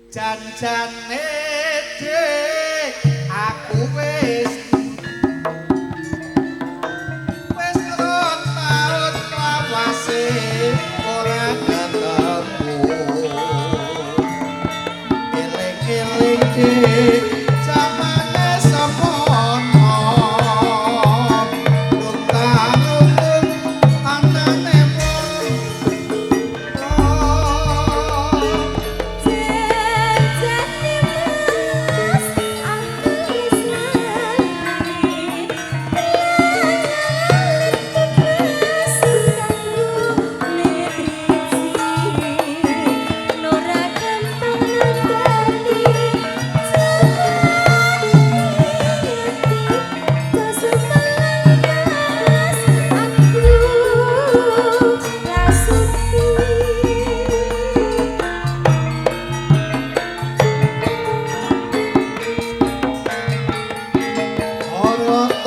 Janjane dik aku wis rong taun lawase ora ketemu eling-eling dik jamane semono rong taun anane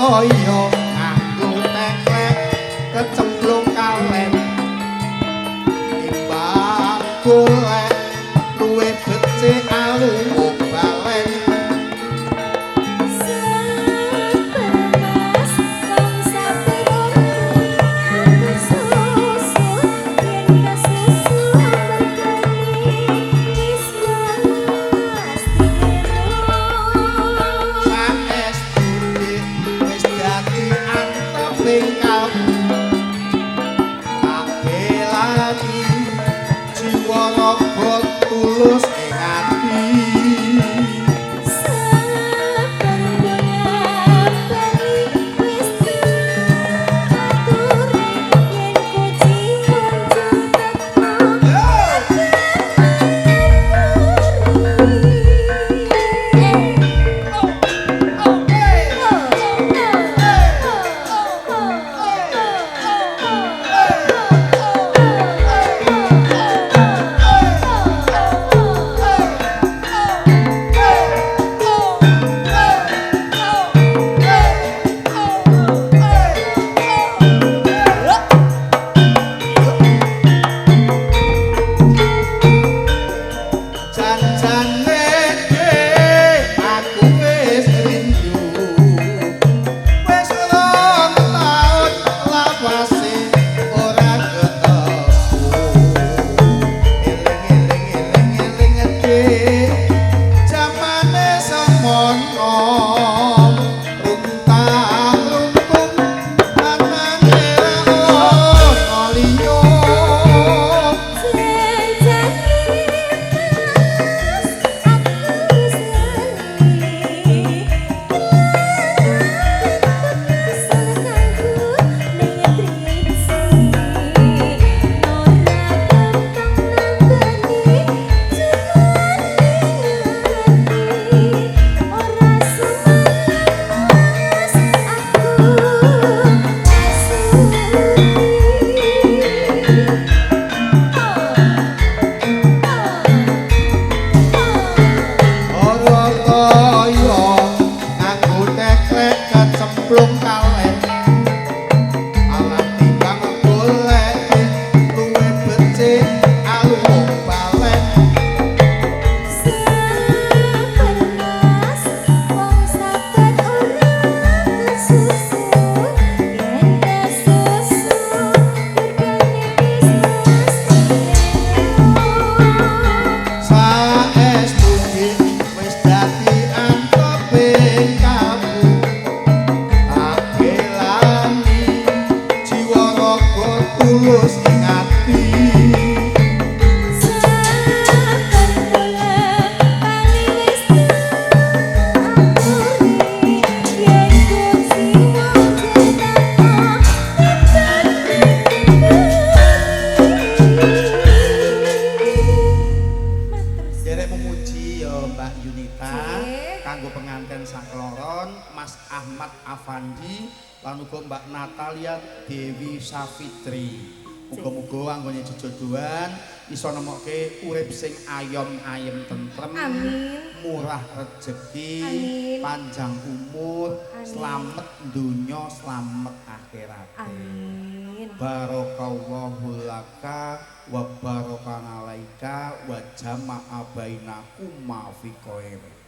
kaya nganggo teklek kecemplung kalem timbang golek luwe becik alung balen tulus ing ati Mas Ahmad Afandi lan uga Mbak Natalia Dewi Safitri. Muga-muga anggone jejodohan iso nemokke urip sing ayem-ayem tentrem, murah rejeki, panjang umur, slamet donya, slamet akhirat. Amin. barakallahu laka wa barakan alaika wa jama'a bainakum ma fi khair.